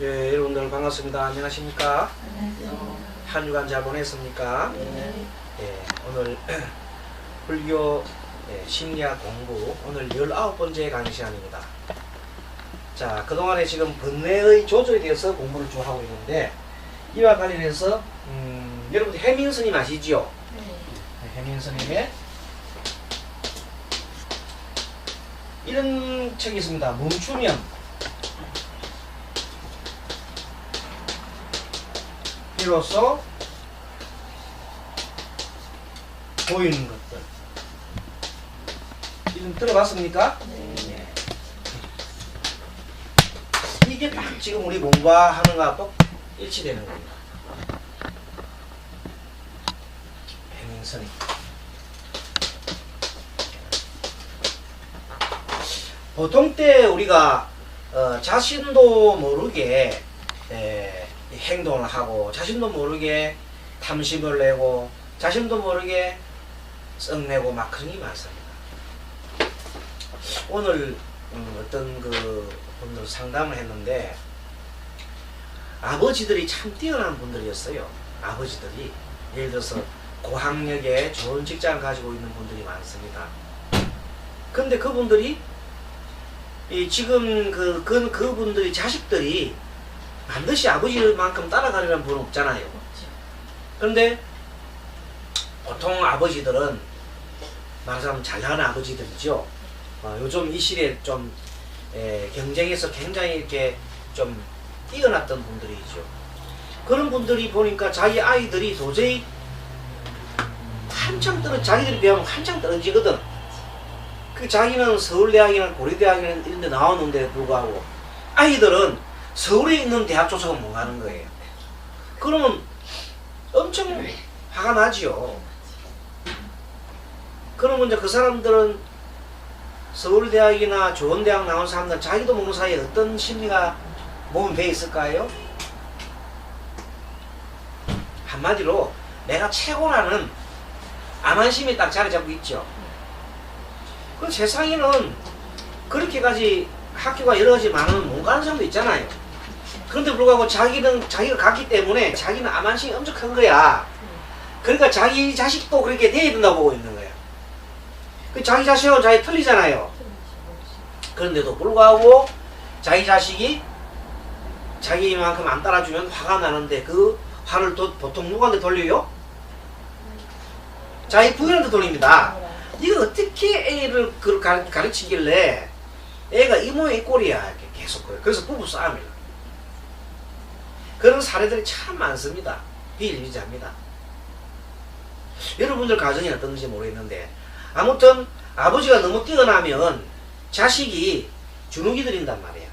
예, 여러분들 반갑습니다. 안녕하십니까? 안녕하세요. 한 주간 잘 보냈습니까? 네. 예, 오늘 불교 심리학 공부 오늘 19번째 강의 시간입니다. 자, 그동안에 지금 번뇌의 조절에 대해서 공부를 쭉 하고 있는데 이와 관련해서 여러분 해민 스님 아시죠? 네. 해민 스님의 이런 책이 있습니다. 멈추면 비로소 보이는 것들. 이름 들어봤습니까? 네. 이게 딱 지금 우리 공부하는 거와 또 일치되는 겁니다. 해민선이. 보통 때 우리가 자신도 모르게 행동을 하고 자신도 모르게 탐심을 내고 자신도 모르게 썩내고 막 그런 게 많습니다. 오늘 어떤 그 분들 상담을 했는데 아버지들이 참 뛰어난 분들이었어요. 아버지들이 예를 들어서 고학력에 좋은 직장을 가지고 있는 분들이 많습니다. 근데 그분들이 지금 그분들이 자식들이 반드시 아버지만큼 따라가려는 분은 없잖아요. 그런데 보통 아버지들은 말하자면 잘나가는 아버지들이죠. 요즘 이 시대에 좀 경쟁에서 굉장히 이렇게 좀 뛰어났던 분들이죠. 그런 분들이 보니까 자기 아이들이 도저히 자기들이 배우면 한참 떨어지거든. 그 자기는 서울대학이나 고려대학이나 이런 데 나왔는데 불구하고 아이들은 서울에 있는 대학 조사가 못 가는 거예요. 그러면 엄청 화가 나지요. 그러면 이제 그 사람들은 서울대학이나 좋은 대학 나온 사람들은 자기도 모르는 사이에 어떤 심리가 몸에 배 있을까요? 한마디로 내가 최고라는 암환심이 딱 자리 잡고 있죠. 그 세상에는 그렇게까지 학교가 여러 가지 많으면 못 가는 사람도 있잖아요. 그런데 불구하고 자기가 갔기 때문에 자기는 암환심이 엄청 큰 거야. 그러니까 자기 자식도 그렇게 돼야 된다고 보고 있는 거야. 그 자기 자식하고 자기 틀리잖아요. 그런데도 불구하고 자기 자식이 자기만큼 안 따라주면 화가 나는데 그 화를 보통 누구한테 돌려요? 자기 부인한테 돌립니다. 이거 어떻게 애를 가르치길래 애가 이 모양 이 꼴이야 이렇게 계속 그래요. 그래서 부부 싸움이에요. 그런 사례들이 참 많습니다. 비일비재합니다. 여러분들 가정이 어떤지 모르겠는데 아무튼 아버지가 너무 뛰어나면 자식이 주눅이 들인단 말이에요.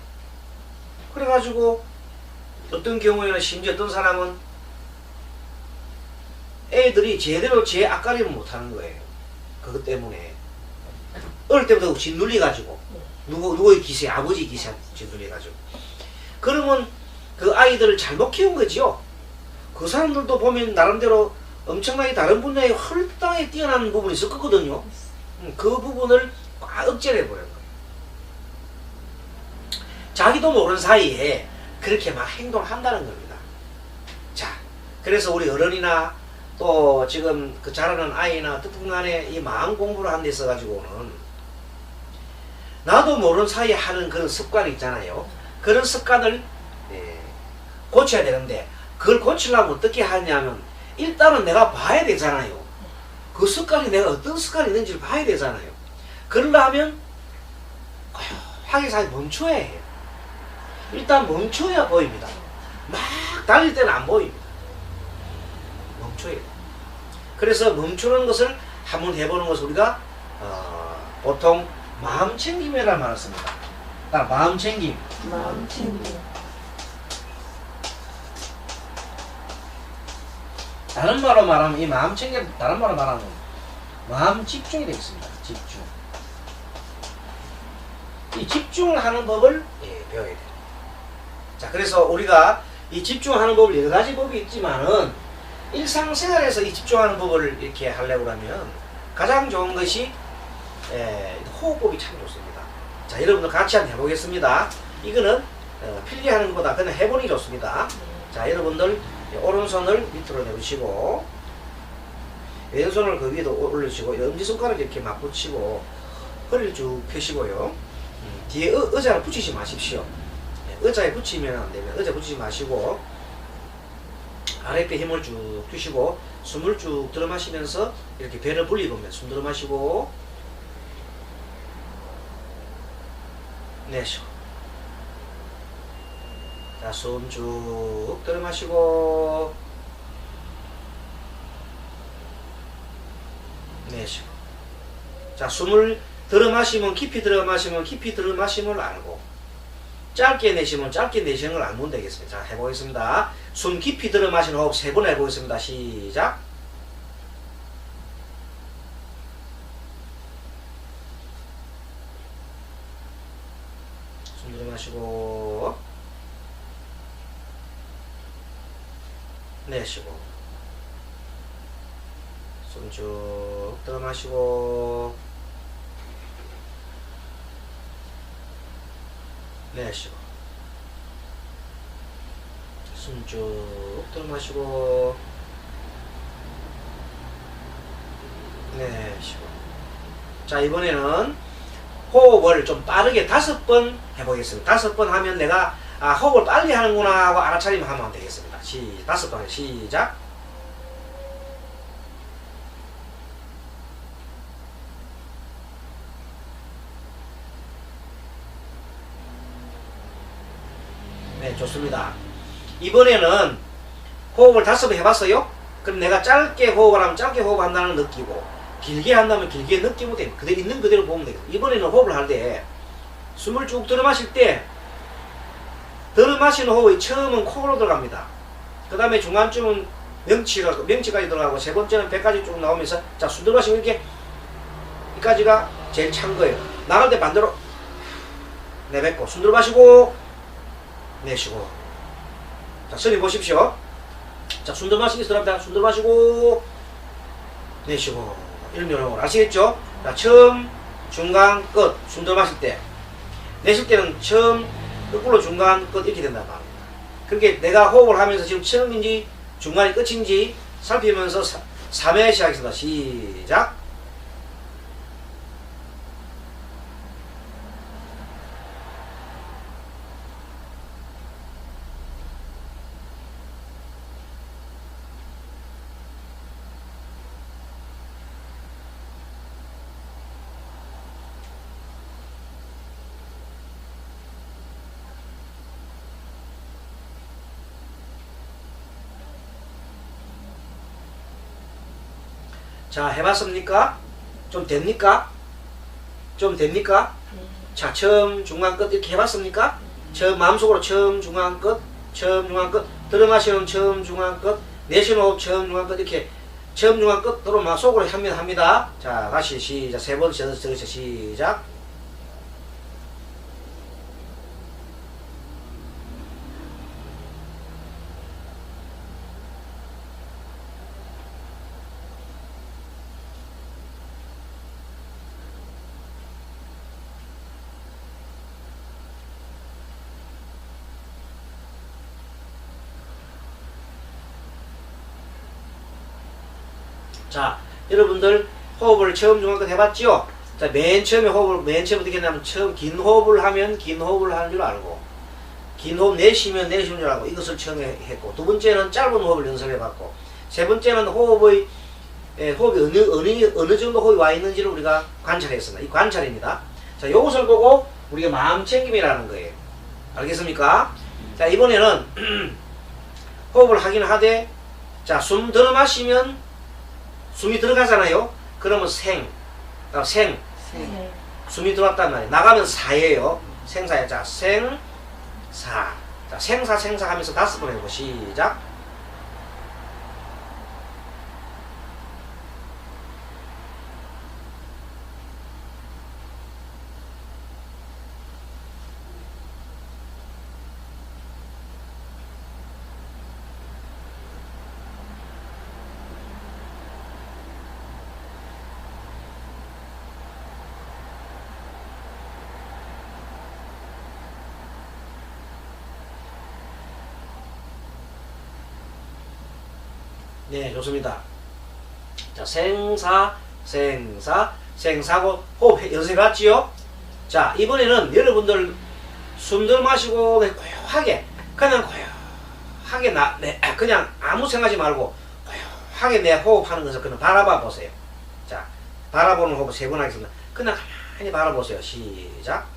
그래가지고 어떤 경우에는 심지어 어떤 사람은 애들이 제대로 제 앞가림을 못하는 거예요. 그것 때문에 어릴 때부터 짓눌려가지고 누구의 기세, 아버지 기세 짓눌려가지고 그러면 그 아이들을 잘못 키운 거지요. 그 사람들도 보면 나름대로 엄청나게 다른 분야에 헐땅에 뛰어난 부분이 있을 거거든요. 그 부분을 꽉 억제를 해버린 거예요. 자기도 모르는 사이에 그렇게 막 행동을 한다는 겁니다. 자, 그래서 우리 어른이나 또 지금 그 자라는 아이나 어떻든 간에 이 마음 공부를 하는 데 있어가지고는 나도 모르는 사이에 하는 그런 습관이 있잖아요. 그런 습관을 고쳐야 되는데 그걸 고치려면 어떻게 하냐면 일단은 내가 봐야 되잖아요. 그 습관이 내가 어떤 습관이 있는지를 봐야 되잖아요. 그러려면 고요하게 멈춰야 해요. 일단 멈춰야 보입니다. 막 달릴 때는 안 보입니다. 멈춰야 돼요. 그래서 멈추는 것을 한번 해보는 것을 우리가 보통 마음챙김이라는 말을 씁니다. 마음챙김. 마음챙김. 다른 말로 말하면 이 마음챙김 다른 말로 말하면 마음 집중이 되겠습니다. 집중. 이 집중을 하는 법을 배워야 돼요. 자, 그래서 우리가 이 집중하는 법을 여러 가지 법이 있지만은 일상생활에서 이 집중하는 법을 이렇게 하려고 하면 가장 좋은 것이 호흡법이 참 좋습니다. 자, 여러분들 같이 한번 해보겠습니다. 이거는 필기하는 것보다 그냥 해보는 게 좋습니다. 자, 여러분들 오른손을 밑으로 내리시고 왼손을 그 위에도 올리시고 엄지손가락 이렇게 맞붙이고 허리를 쭉 펴시고요. 뒤에 의자를 붙이지 마십시오. 의자에 붙이면 안 되면 의자 붙이지 마시고 아랫배 힘을 쭉 주시고 숨을 쭉 들어 마시면서 이렇게 배를 불리보면 숨 들어 마시고 내쉬고 자, 숨 쭉 들어 마시고 내쉬고 자, 숨을 들어 마시면 깊이 들어 마시면 깊이 들어 마심을 알고 짧게 내쉬면 짧게 내쉬는 걸 알면 되겠습니다. 자, 해보겠습니다. 숨 깊이 들어 마시는 호흡 3번 해보겠습니다. 시작. 숨 들어 마시고 내쉬고 숨 쭉 들어 마시고 내쉬고 숨 쭉 들어 마시고 내쉬고 자, 이번에는 호흡을 좀 빠르게 5번 해보겠습니다. 5번 하면 내가 호흡을 빨리 하는구나 하고 알아차리면 하면 되겠습니다. 5번 시작. 네, 좋습니다. 이번에는 호흡을 5번 해봤어요? 그럼 내가 짧게 호흡을 하면 짧게 호흡한다는 걸 느끼고 길게 한다면 길게 느끼면 됩니다. 그대로 있는 그대로 보면 되겠습니다. 이번에는 호흡을 할 때 숨을 쭉 들어 마실 때 들어 마시는 호흡이 처음은 코로 들어갑니다. 그 다음에 중간쯤은 명치까지 들어가고 세 번째는 배까지 쭉 나오면서 자, 숨 들어 마시면 이렇게 여기까지가 제일 찬 거예요. 나갈 때 반대로 내뱉고 숨 들어 마시고 내쉬고 자, 선생님 보십시오. 자, 숨 들어 마시기 들어갑니다. 숨 들어 마시고 내쉬고 이런 요령을 아시겠죠? 자, 처음 중간 끝 숨 들어 마실 때 내쉴 때는 처음 거꾸로 중간 끝 이렇게 된단 말입니다. 그렇게 내가 호흡을 하면서 지금 처음인지 중간이 끝인지 살피면서 3회 시작하겠습니다. 시작. 자, 해봤습니까? 좀 됩니까? 좀 됩니까? 자, 처음, 중간, 끝 이렇게 해봤습니까? 처음, 마음속으로 처음, 중간, 끝, 처음, 중간, 끝, 들어 마시는 처음, 중간, 끝, 내쉬는 호흡 처음, 중간, 끝 이렇게 처음, 중간, 끝으로 막 속으로 합니다. 자, 다시 시작. 3번 시작. 자, 여러분들 호흡을 처음 중간 끝 해봤죠? 자, 맨 처음에 호흡을 맨 처음 어떻게 했냐면 처음 긴 호흡을 하면 긴 호흡을 하는 줄 알고 긴 호흡 내쉬면 내쉬는 줄 알고 이것을 처음에 했고 두 번째는 짧은 호흡을 연습해봤고 세 번째는 호흡이 어느 정도 호흡이 와 있는지를 우리가 관찰했습니다. 이 관찰입니다. 자, 이것을 보고 우리가 마음 챙김이라는 거예요. 알겠습니까? 자, 이번에는 호흡을 하긴 하되 자, 숨 들어 마시면 숨이 들어가잖아요. 그러면 생. 숨이 들어왔단 말이에요. 나가면 사예요. 생사예요. 자, 생사. 자, 생사 하면서 5번 해보고 시작. 네, 좋습니다. 자, 생사, 생사, 생사고 호흡 연습해 봤지요? 자, 이번에는 여러분들 숨 들 마시고 고요하게 그냥 고요하게 그냥 아무 생각하지 말고 고요하게 내 호흡하는 것을 그냥 바라봐 보세요. 자, 바라보는 호흡 3번 하겠습니다. 그냥 가만히 바라보세요. 시작.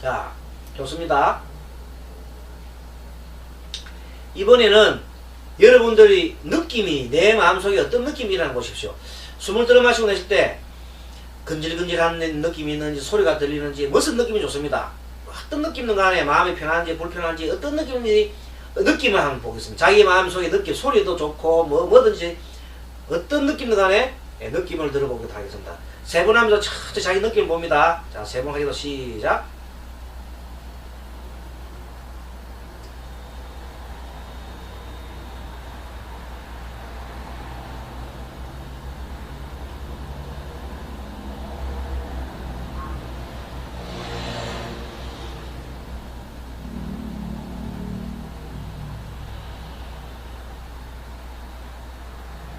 자, 좋습니다. 이번에는 여러분들이 느낌이 내 마음속에 어떤 느낌이라는 보십시오. 숨을 들어 마시고 내쉴 때 근질근질한 느낌이 있는지 소리가 들리는지 무슨 느낌이 좋습니다. 어떤 느낌든 간에 마음이 편한지 불편한지 어떤 느낌인지 느낌을 한번 보겠습니다. 자기 마음속에 느낌 소리도 좋고 뭐든지 어떤 느낌든 간에 느낌을 들어보도록 하겠습니다. 3번 하면서 천천히 자기 느낌을 봅니다. 자, 3번 하기도 시작.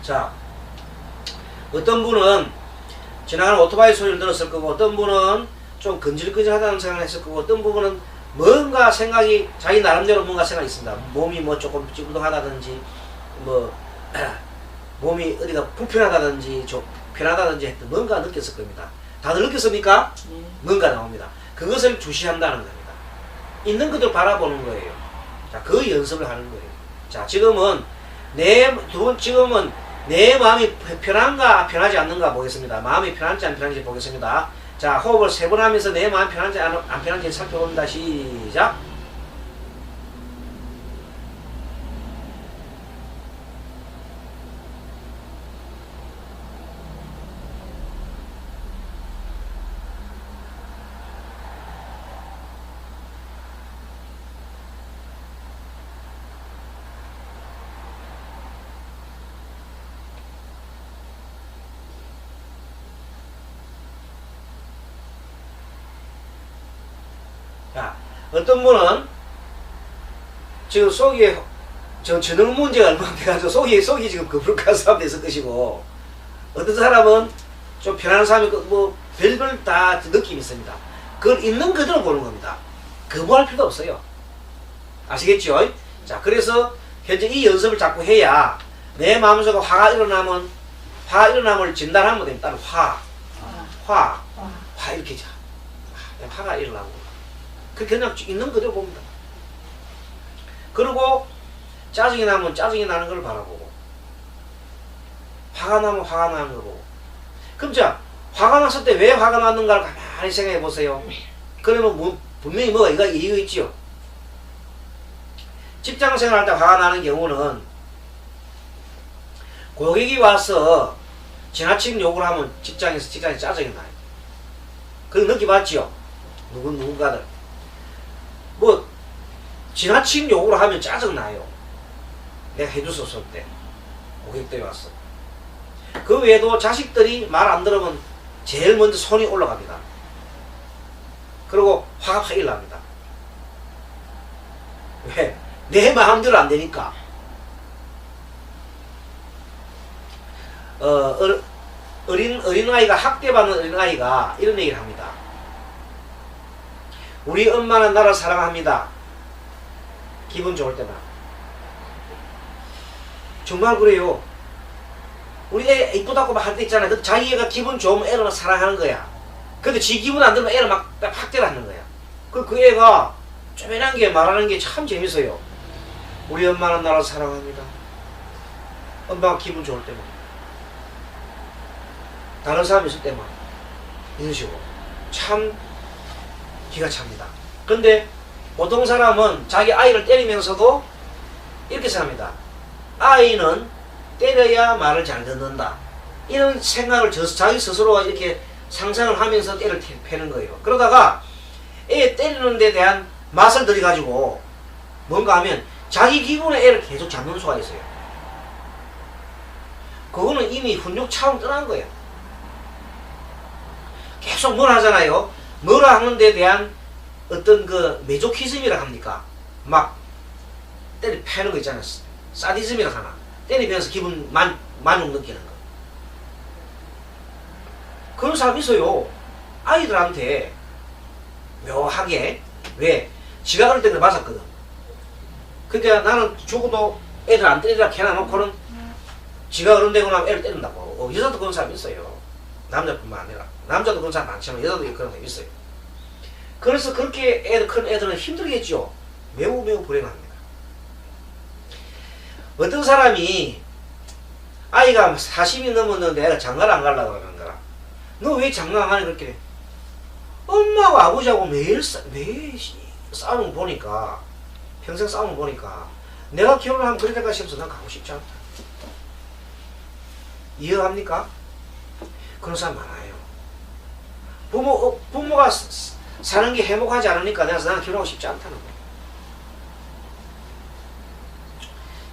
자, 어떤 분은 지나가는 오토바이 소리를 들었을 거고 어떤 분은 좀 근질근질하다는 생각을 했을 거고 어떤 부분은 뭔가 생각이 자기 나름대로 뭔가 생각이 있습니다. 몸이 뭐 조금 찌뿌둥하다든지 뭐 몸이 어디가 불편하다든지 좀 편하다든지 했던 뭔가 느꼈을 겁니다. 다들 느꼈습니까? 뭔가 나옵니다. 그것을 주시한다는 겁니다. 있는 것을 바라보는 거예요. 자, 그 연습을 하는 거예요. 자, 지금은 내 마음이 편한가 편하지 않는가 보겠습니다. 마음이 편한지 안 편한지 보겠습니다. 자, 호흡을 3번 하면서 내 마음이 편한지 안 편한지 살펴봅니다. 시작. 자, 어떤 분은 지금 속에 저능 문제가 얼마나 돼가지고 속이 지금 거부룩한 사람도 있을 것이고 어떤 사람은 좀 편안한 사람이 뭐 별걸 다 느낌이 있습니다. 그걸 있는 그대로 보는 겁니다. 거부할 필요도 없어요. 아시겠죠? 자, 그래서 현재 이 연습을 자꾸 해야 내 마음속에 화가 일어남을 진단하면 됩니다. 화 이렇게 화가 일어나고 그냥 있는 그대로 봅니다. 그리고 짜증이 나면 짜증이 나는 걸 바라보고 화가 나면 화가 나는 걸 보고 그럼 자 화가 났을 때 왜 화가 났는가를 가만히 생각해 보세요. 그러면 분명히 뭐가 이거 있지요. 직장 생활할 때 화가 나는 경우는 고객이 와서 지나친 욕을 하면 직장에 짜증이 나요. 그거 느껴봤지요? 누군가들 뭐 지나친 욕을 하면 짜증나요. 내가 해줬었을 때 고객들이 왔어. 그 외에도 자식들이 말 안 들으면 제일 먼저 손이 올라갑니다. 그리고 화가 확 일납니다. 왜? 내 마음대로 안 되니까. 어린아이가 학대받는 어린아이가 이런 얘기를 합니다. 우리 엄마는 나를 사랑합니다. 기분 좋을 때만. 정말 그래요. 우리 애 이쁘다고 막 할 때 있잖아요. 자기 애가 기분 좋으면 애를 사랑하는 거야. 근데 지 기분 안 들면 애를 막 학대를 하는 거야. 그 애가 쪼매난 게 말하는 게 참 재밌어요. 우리 엄마는 나를 사랑합니다. 엄마가 기분 좋을 때만. 다른 사람 있을 때만. 이런 식으로. 참 기가 찹니다. 근데 보통 사람은 자기 아이를 때리면서도 이렇게 생각합니다. 아이는 때려야 말을 잘 듣는다. 이런 생각을 자기 스스로가 이렇게 상상을 하면서 애를 패는 거예요. 그러다가 애 때리는 데 대한 맛을 들여가지고 뭔가 하면 자기 기분에 애를 계속 잡는 수가 있어요. 그거는 이미 훈육 차원 떠난 거예요. 계속 뭘 하잖아요. 뭐라 하는 데 대한 어떤 그 메조키즘이라 합니까? 막 때리 패는 거 있잖아요. 사디즘이라 하나. 때리면서 기분 만족 느끼는 거. 그런 사람 있어요. 아이들한테 묘하게. 왜? 지가 어릴 때 그래 맞았거든. 근데 나는 죽어도 애들 안 때리라 해놔놓고는 지가 어른 되고 나면 애를 때린다고. 여자도 그런 사람 있어요. 남자뿐만 아니라. 남자도 그런 사람 많지만 여자도 그런 사람 있어요. 그래서 그렇게 큰 애들은 힘들겠죠. 매우 불행합니다. 어떤 사람이 아이가 40이 넘었는데 애가 장가를 안 가려고 그러는 거라. 너 왜 장가 안 가니 그렇게. 엄마하고 아버지하고 매일 싸우는 거 보니까, 평생 싸우는 거 보니까 내가 결혼하면 그렇게 갈까 싶어서 난 가고 싶지 않다. 이해합니까? 그런 사람 많아요. 부모가 사는 게 행복하지 않으니까 내가 나는 결혼하고 싶지 않다는 거예요.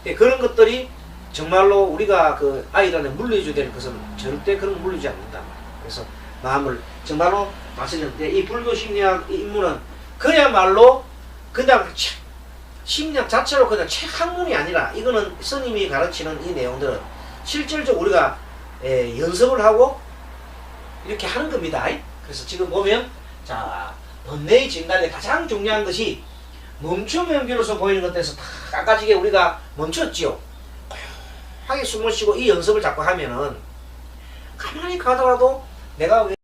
네, 그런 것들이 정말로 우리가 그 아이들한테 물려줘야 될 것은 절대 그런 거 물리지 않는다. 그래서 마음을 정말로 말씀드렸는데 이 불교 심리학 이 인문은 그야말로 그냥 심리학 자체로 그냥 책 학문이 아니라 이거는 스님이 가르치는 이 내용들은 실질적으로 우리가 연습을 하고 이렇게 하는 겁니다. 그래서 지금 보면 자 번뇌의 진단에 가장 중요한 것이 멈추면 비로소 보이는 것에서 다 깎아지게 우리가 멈췄지요. 하게 숨을 쉬고 이 연습을 자꾸 하면은 가만히 가더라도 내가 왜